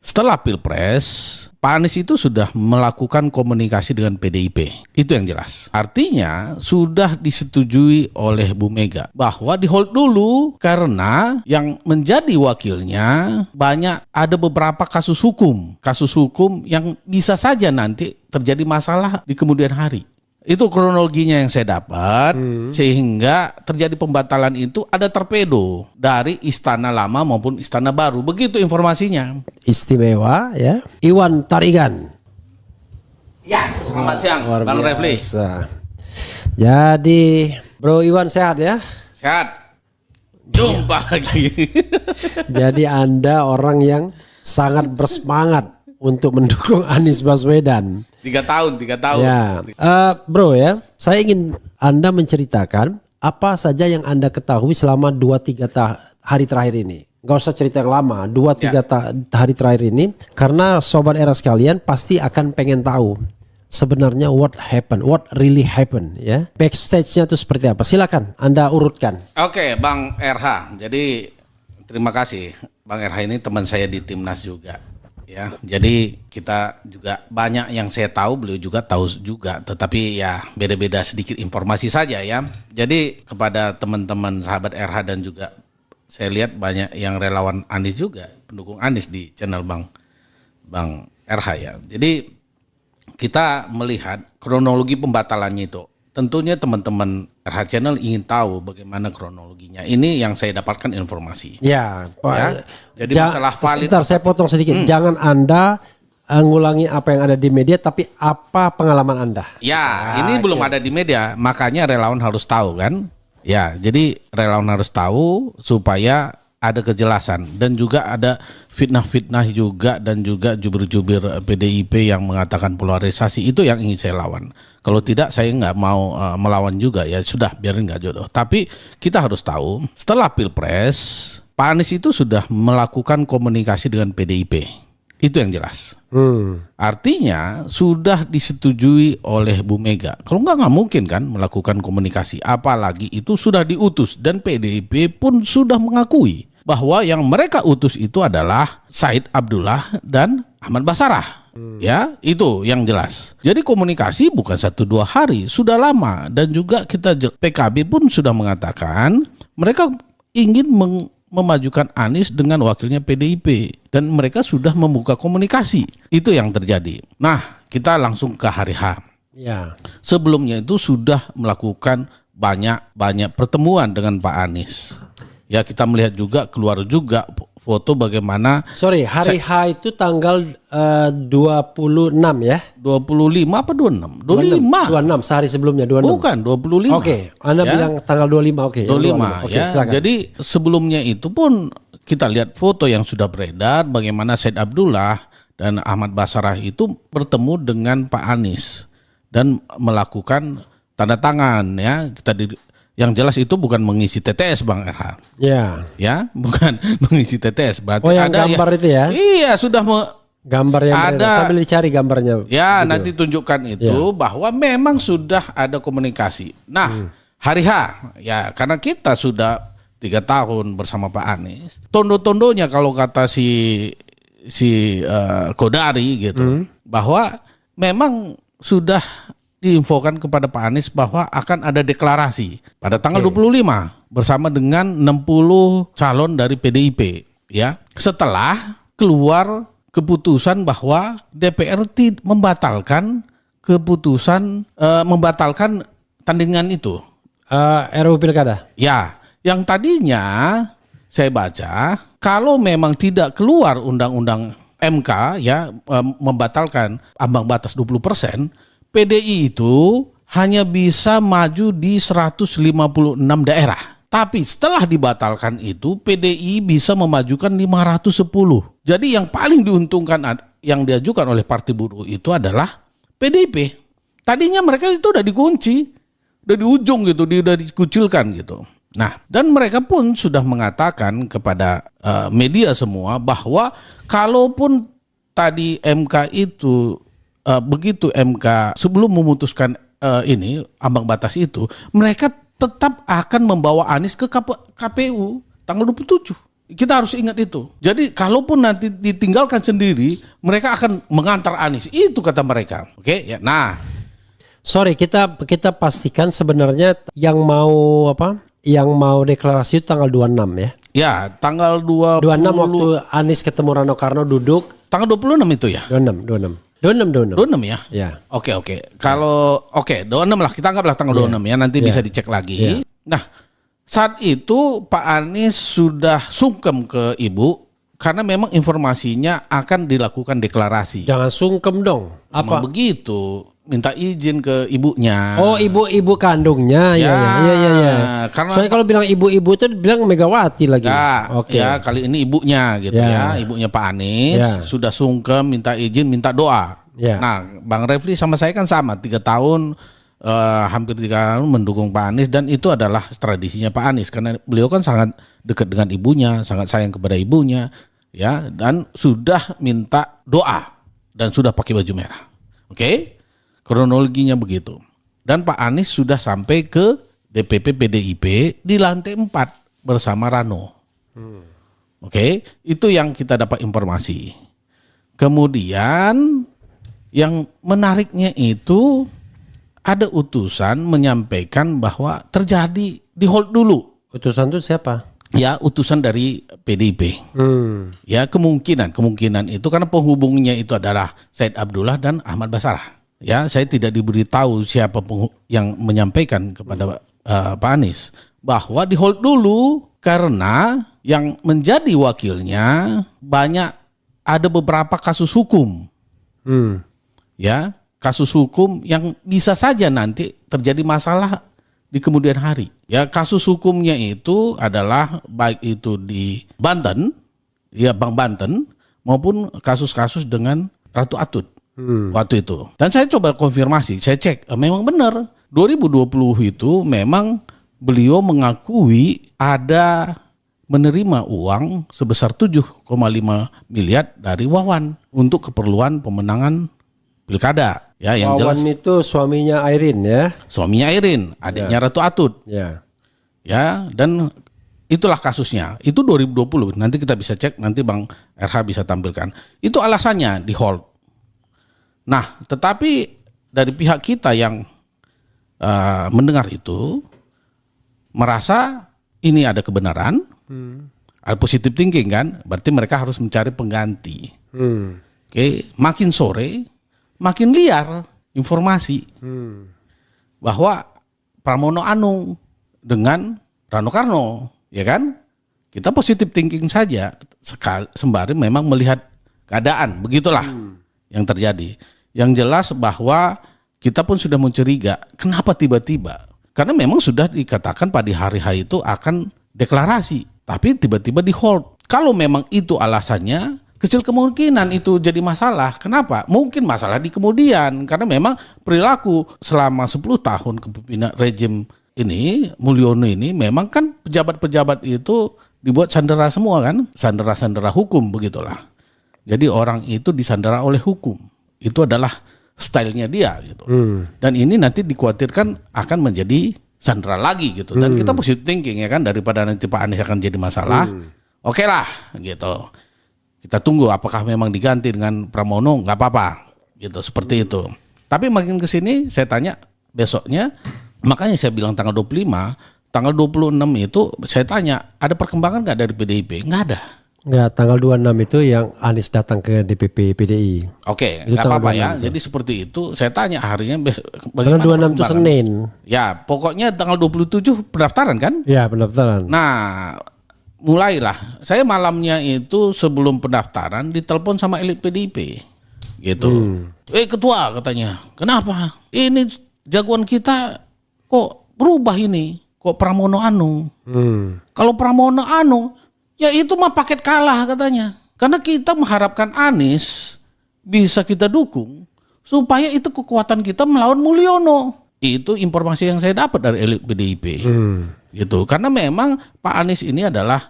setelah Pilpres, Pak Anies itu sudah melakukan komunikasi dengan PDIP. Itu yang jelas. Artinya sudah disetujui oleh Bu Mega bahwa di hold dulu karena yang menjadi wakilnya ada beberapa kasus hukum yang bisa saja nanti terjadi masalah di kemudian hari. Itu kronologinya yang saya dapat, sehingga terjadi pembatalan itu ada torpedo dari Istana Lama maupun Istana Baru. Begitu informasinya. Istimewa ya. Iwan Tarigan. Ya, selamat siang Bang Refli. Jadi Bro Iwan sehat ya? Sehat. Jumpa lagi. Jadi Anda orang yang sangat bersemangat untuk mendukung Anies Baswedan. 3 tahun. Ya. Bro ya, saya ingin Anda menceritakan apa saja yang Anda ketahui selama 2-3 hari terakhir ini. Gak usah cerita yang lama, 2-3 hari terakhir ini. Karena Sobat Era sekalian pasti akan pengen tahu sebenarnya what really happened ya. Backstage-nya itu seperti apa? Silakan Anda urutkan. Oke, Bang RH. Jadi terima kasih. Bang RH ini teman saya di Timnas juga. Ya, jadi kita juga banyak yang saya tahu, beliau juga tahu juga, tetapi ya beda-beda sedikit informasi saja ya. Jadi kepada teman-teman sahabat RH dan juga saya lihat banyak yang relawan Anies juga, pendukung Anies di channel Bang RH ya. Jadi kita melihat kronologi pembatalannya itu. Tentunya teman-teman RH Channel ingin tahu bagaimana kronologinya. Ini yang saya dapatkan informasi. Ya, Pak. Ya, jadi masalah valid. Sebentar, saya potong sedikit. Jangan Anda ngulangi apa yang ada di media, tapi apa pengalaman Anda? Ya, ini belum ada di media, makanya relawan harus tahu kan. Ya, jadi relawan harus tahu supaya ada kejelasan dan juga ada fitnah-fitnah juga dan juga jubir-jubir PDIP yang mengatakan polarisasi itu yang ingin saya lawan. Kalau tidak saya nggak mau melawan juga ya sudah biarin nggak jodoh. Tapi kita harus tahu setelah Pilpres Pak Anies itu sudah melakukan komunikasi dengan PDIP. Itu yang jelas. Artinya sudah disetujui oleh Bu Mega. Kalau nggak mungkin kan melakukan komunikasi. Apalagi itu sudah diutus dan PDIP pun sudah mengakui bahwa yang mereka utus itu adalah Said Abdullah dan Ahmad Basarah. Ya, itu yang jelas. Jadi komunikasi bukan 1-2 hari, sudah lama. Dan juga PKB pun sudah mengatakan mereka ingin memajukan Anies dengan wakilnya PDIP. Dan mereka sudah membuka komunikasi. Itu yang terjadi. Nah, kita langsung ke hari H. Ya. Sebelumnya itu sudah melakukan banyak pertemuan dengan Pak Anies. Ya, kita melihat juga keluar juga foto bagaimana. Sorry, hari H itu tanggal 26 ya? 25 apa 26? 25. 26 sehari sebelumnya 26. Bukan 25. Oke, Anda bilang tanggal 25. Oke. 25 Oke, ya. silakan. Jadi sebelumnya itu pun kita lihat foto yang sudah beredar bagaimana Said Abdullah dan Ahmad Basarah itu bertemu dengan Pak Anies dan melakukan tanda tangan ya. Yang jelas itu bukan mengisi TTS Bang RH. Ya. Ya, bukan mengisi TTS. Berarti yang ada gambar itu ya? Iya, sudah gambar yang ada sambil dicari gambarnya. Ya, gitu. nanti tunjukkan itu bahwa memang sudah ada komunikasi. Nah, hari H ya karena kita sudah 3 tahun bersama Pak Anies. Tondo-tondonya kalau kata si Kodari gitu, bahwa memang sudah diinfokan kepada Pak Anies bahwa akan ada deklarasi pada tanggal 25 bersama dengan 60 calon dari PDIP ya. Setelah keluar keputusan bahwa DPR membatalkan keputusan membatalkan tandingan itu. RUU Pilkada. Ya, yang tadinya saya baca kalau memang tidak keluar undang-undang MK ya membatalkan ambang batas 20%, PDI itu hanya bisa maju di 156 daerah. Tapi setelah dibatalkan itu PDI bisa memajukan 510. Jadi yang paling diuntungkan yang diajukan oleh Partai Buruh itu adalah PDIP. Tadinya mereka itu udah dikunci, udah di ujung gitu, udah dikucilkan gitu. Nah, dan mereka pun sudah mengatakan kepada media semua bahwa kalaupun tadi MK itu begitu MK sebelum memutuskan ini ambang batas itu, mereka tetap akan membawa Anies ke KPU tanggal 27. Kita harus ingat itu. Jadi kalaupun nanti ditinggalkan sendiri, mereka akan mengantar Anies. Itu kata mereka. Oke, ya. Nah, sorry, kita pastikan sebenarnya yang mau Yang mau deklarasi itu tanggal 26 ya. ya, tanggal 26 waktu Anies ketemu Rano Karno duduk. Tanggal 26 itu ya? 26 ya? Ya. Oke. Kalau 26 lah, kita anggaplah tanggal 26 ya, nanti bisa dicek lagi. Nah, saat itu Pak Anies sudah sungkem ke Ibu karena memang informasinya akan dilakukan deklarasi. Jangan sungkem dong. Apa? Memang begitu. Minta izin ke ibunya. Oh, ibu kandungnya. Ya. Karena soalnya kalau bilang ibu-ibu itu bilang Megawati lagi. Oke. Ya, kali ini ibunya gitu ya. Ibunya Pak Anies sudah sungkem minta izin, minta doa. Ya. Nah, Bang Refli sama saya kan sama 3 tahun hampir 3 tahun mendukung Pak Anies dan itu adalah tradisinya Pak Anies karena beliau kan sangat dekat dengan ibunya, sangat sayang kepada ibunya ya, dan sudah minta doa dan sudah pakai baju merah. Oke? Kronologinya begitu. Dan Pak Anies sudah sampai ke DPP PDIP di lantai 4 bersama Rano. Oke, itu yang kita dapat informasi. Kemudian yang menariknya itu ada utusan menyampaikan bahwa terjadi di hold dulu. Utusan itu siapa? Ya, utusan dari PDIP. Ya, kemungkinan itu karena penghubungnya itu adalah Said Abdullah dan Ahmad Basarah. Ya, saya tidak diberitahu siapa yang menyampaikan kepada Pak Anies bahwa di hold dulu karena yang menjadi wakilnya ada beberapa kasus hukum. Ya, kasus hukum yang bisa saja nanti terjadi masalah di kemudian hari. Ya, kasus hukumnya itu adalah baik itu di Banten, ya Bang Banten, maupun kasus-kasus dengan Ratu Atut. Waktu itu. Dan saya coba konfirmasi, saya cek, memang benar 2020 itu memang beliau mengakui ada menerima uang sebesar 7,5 miliar dari Wawan untuk keperluan pemenangan pilkada. Ya, yang Wawan jelas itu suaminya Airin ya. Suaminya Airin, adiknya Ratu Atut. Ya. Ya, dan itulah kasusnya. Itu 2020. Nanti kita bisa cek, nanti Bang RH bisa tampilkan. Itu alasannya di hold. Nah, tetapi dari pihak kita yang mendengar itu merasa ini ada kebenaran, ada positive thinking kan, berarti mereka harus mencari pengganti. Oke, makin sore makin liar informasi bahwa Pramono Anung dengan Rano Karno, ya kan? Kita positive thinking saja, sembari memang melihat keadaan, begitulah yang terjadi. Yang jelas bahwa kita pun sudah mencuriga, kenapa tiba-tiba? Karena memang sudah dikatakan pada hari H itu akan deklarasi, tapi tiba-tiba di hold. Kalau memang itu alasannya, kecil kemungkinan itu jadi masalah. Kenapa? Mungkin masalah di kemudian, karena memang perilaku selama 10 tahun kepemimpinan rejim ini, Mulyono ini, memang kan pejabat-pejabat itu dibuat sandera semua kan, sandera-sandera hukum begitulah. Jadi orang itu disandera oleh hukum. Itu adalah stylenya dia gitu. Dan ini nanti dikhawatirkan akan menjadi sandera lagi gitu. Dan kita positive thinking ya kan, daripada nanti Pak Anies akan jadi masalah. Oke lah gitu. Kita tunggu apakah memang diganti dengan Pramono, nggak apa-apa gitu, seperti itu. Tapi makin ke sini saya tanya besoknya, makanya saya bilang tanggal 25, tanggal 26 itu saya tanya ada perkembangan nggak dari PDIP? Nggak ada. Enggak, tanggal 26 itu yang Anies datang ke DPP PDI. Oke, nggak apa-apa ya. Itu. Jadi seperti itu, saya tanya harinya bagaimana 26 itu Senin. Ya, pokoknya tanggal 27 pendaftaran kan? Ya, pendaftaran. Nah, mulailah. Saya malamnya itu sebelum pendaftaran ditelepon sama elit PDIP. Gitu. Ketua katanya, kenapa? Ini jagoan kita kok berubah ini? Kok Pramono Anung? Kalau Pramono Anung, ya itu mah paket kalah katanya. Karena kita mengharapkan Anies bisa kita dukung supaya itu kekuatan kita melawan Mulyono. Itu informasi yang saya dapat dari elit PDIP. Gitu. Karena memang Pak Anies ini adalah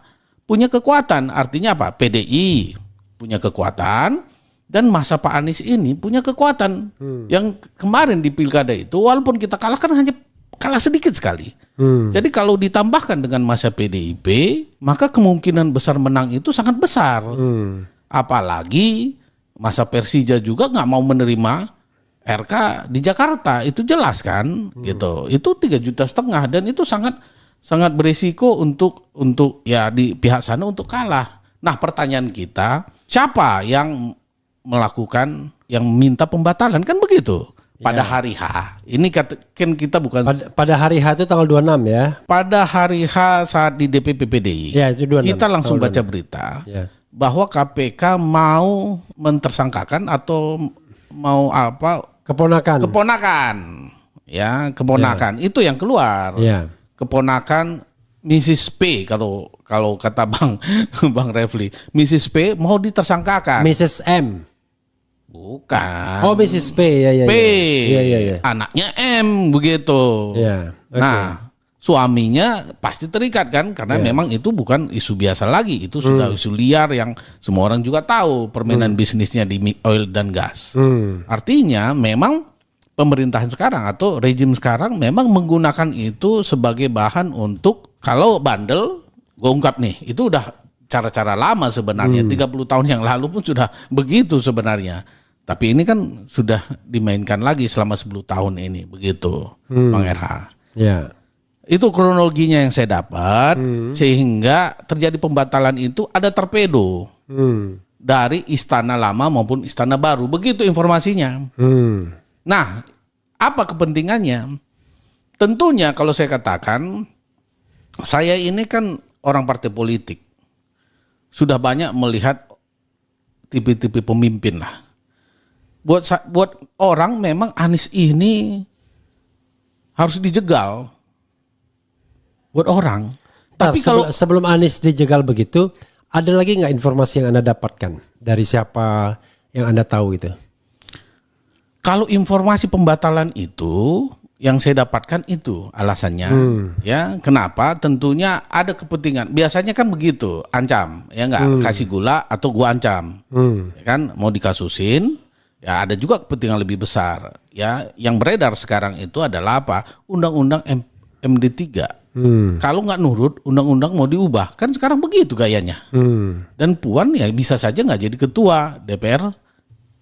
punya kekuatan. Artinya apa? PDI punya kekuatan dan masa Pak Anies ini punya kekuatan. Yang kemarin di pilkada itu walaupun kita kalah kan hanya kalah sedikit sekali. Jadi kalau ditambahkan dengan masa PDIP, maka kemungkinan besar menang itu sangat besar. Apalagi masa Persija juga nggak mau menerima RK di Jakarta, itu jelas kan, gitu. Itu 3,5 juta dan itu sangat berisiko untuk ya di pihak sana untuk kalah. Nah, pertanyaan kita, siapa yang melakukan yang minta pembatalan kan begitu? Pada hari H. Ini kan kita bukan pada hari H itu tanggal 26 ya. Pada hari H saat di DPP PDI. Ya, itu 26. Kita langsung baca berita bahwa KPK mau mentersangkakan atau mau apa? Keponakan. Ya, keponakan. Itu yang keluar. Keponakan Mrs. P kalau kata Bang Refli. Mrs. P mau ditersangkakan. Mrs. M. Bukan. Oh, Mrs. P, ya. P, anaknya M begitu. Nah, suaminya pasti terikat kan, karena memang itu bukan isu biasa lagi, itu sudah isu liar yang semua orang juga tahu permainan bisnisnya di oil dan gas. Artinya memang pemerintahan sekarang atau rejim sekarang memang menggunakan itu sebagai bahan untuk kalau bandel, gue ungkap nih, itu udah cara-cara lama sebenarnya, 30 tahun yang lalu pun sudah begitu sebenarnya. Tapi ini kan sudah dimainkan lagi selama 10 tahun ini, begitu Bang RH. Ya. Itu kronologinya yang saya dapat, sehingga terjadi pembatalan itu ada torpedo dari istana lama maupun istana baru, begitu informasinya. Nah, apa kepentingannya? Tentunya kalau saya katakan, saya ini kan orang partai politik, sudah banyak melihat tipe-tipe pemimpin lah. Buat orang memang Anies ini harus dijegal. Buat orang. Tapi kalau sebelum Anies dijegal begitu, ada lagi nggak informasi yang Anda dapatkan dari siapa yang Anda tahu itu? Kalau informasi pembatalan itu yang saya dapatkan itu alasannya, ya kenapa? Tentunya ada kepentingan. Biasanya kan begitu, ancam, ya nggak kasih gula atau gua ancam, ya kan mau dikasusin. Ya ada juga kepentingan lebih besar. Ya yang beredar sekarang itu adalah apa? Undang-undang MD3. Kalau nggak nurut, undang-undang mau diubah. Kan sekarang begitu gayanya. Dan Puan ya bisa saja nggak jadi ketua DPR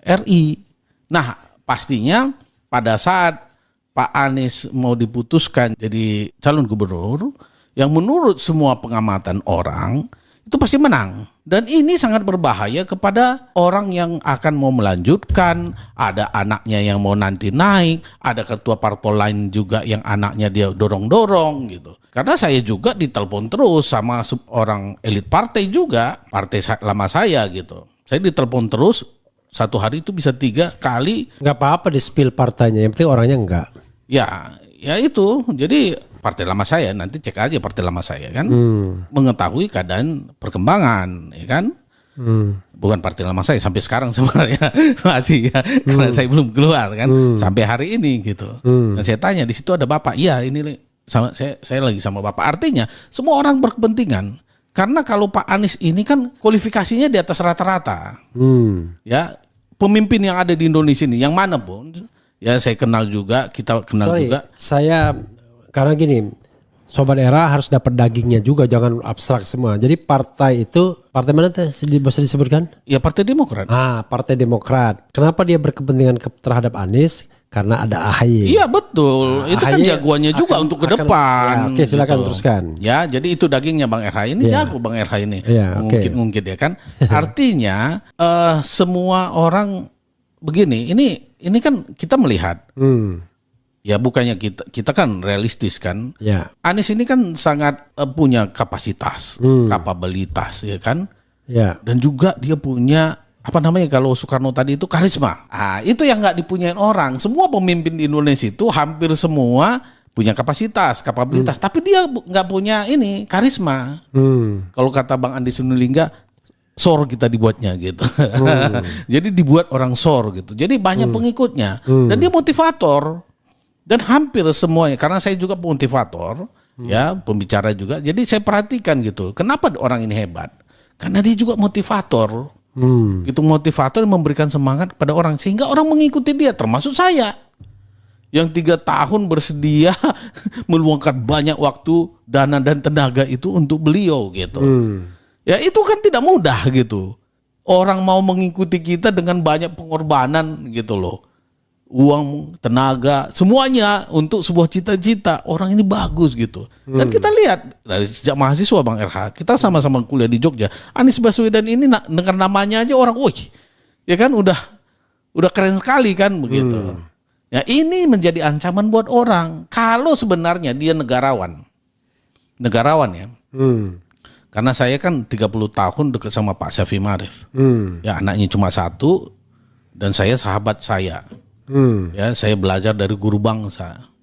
RI. Nah pastinya pada saat Pak Anies mau diputuskan jadi calon gubernur, yang menurut semua pengamatan orang itu pasti menang. Dan ini sangat berbahaya kepada orang yang akan mau melanjutkan, ada anaknya yang mau nanti naik, ada ketua parpol lain juga yang anaknya dia dorong-dorong gitu. Karena saya juga ditelepon terus sama orang elit partai juga, partai lama saya gitu. Saya ditelepon terus, satu hari itu bisa 3 kali. Nggak apa-apa di spill partainya, yang penting orangnya enggak. Ya itu. Jadi partai lama saya, nanti cek aja partai lama saya kan, mengetahui keadaan perkembangan, ya kan. Bukan partai lama saya sampai sekarang sebenarnya masih ya, karena saya belum keluar kan, sampai hari ini gitu. Dan saya tanya di situ ada bapak, iya ini sama saya lagi sama bapak. Artinya semua orang berkepentingan. Karena kalau Pak Anies ini kan kualifikasinya di atas rata-rata. Ya pemimpin yang ada di Indonesia ini, yang mana pun. Ya saya kenal juga, kita kenal juga. Saya karena gini, Sobat Era harus dapat dagingnya juga, jangan abstrak semua. Jadi partai itu, partai mana bisa disebutkan? Ya Partai Demokrat. Partai Demokrat. Kenapa dia berkepentingan terhadap Anies? Karena ada AHY. Iya betul, itu kan jagoannya juga untuk ke depan. Ya, oke silakan gitu. Teruskan. Ya jadi itu dagingnya Bang RH ini, jago Bang RH ini. Ngungkit-ngungkit ya kan. Artinya semua orang begini, ini kan kita melihat, ya bukannya kita kan realistis kan. Ya. Anies ini kan sangat punya kapasitas, kapabilitas ya kan. Ya. Dan juga dia punya apa namanya kalau Soekarno tadi itu karisma. Itu yang nggak dipunyain orang. Semua pemimpin di Indonesia itu hampir semua punya kapasitas, kapabilitas, tapi dia nggak punya ini karisma. Kalau kata Bang Andi Sunulingga, sor kita dibuatnya gitu. Jadi dibuat orang sor gitu. Jadi banyak pengikutnya dan dia motivator. Dan hampir semuanya, karena saya juga motivator, ya pembicara juga. Jadi saya perhatikan gitu. Kenapa orang ini hebat? Karena dia juga motivator. Itu motivator yang memberikan semangat kepada orang sehingga orang mengikuti dia, termasuk saya. yang 3 tahun bersedia meluangkan banyak waktu, dana dan tenaga itu untuk beliau gitu. Ya itu kan tidak mudah gitu. Orang mau mengikuti kita dengan banyak pengorbanan gitu loh. Uang, tenaga, semuanya untuk sebuah cita-cita. Orang ini bagus gitu. Dan kita lihat dari sejak mahasiswa Bang RH, kita sama-sama kuliah di Jogja. Anies Baswedan ini dengar namanya aja orang, wih, ya kan udah keren sekali kan begitu. Ya ini menjadi ancaman buat orang. Kalau sebenarnya dia negarawan ya. Karena saya kan 30 tahun dekat sama Pak Syafiee Ma'arif. Ya anaknya cuma 1 dan saya sahabat saya. Ya saya belajar dari guru bangsa.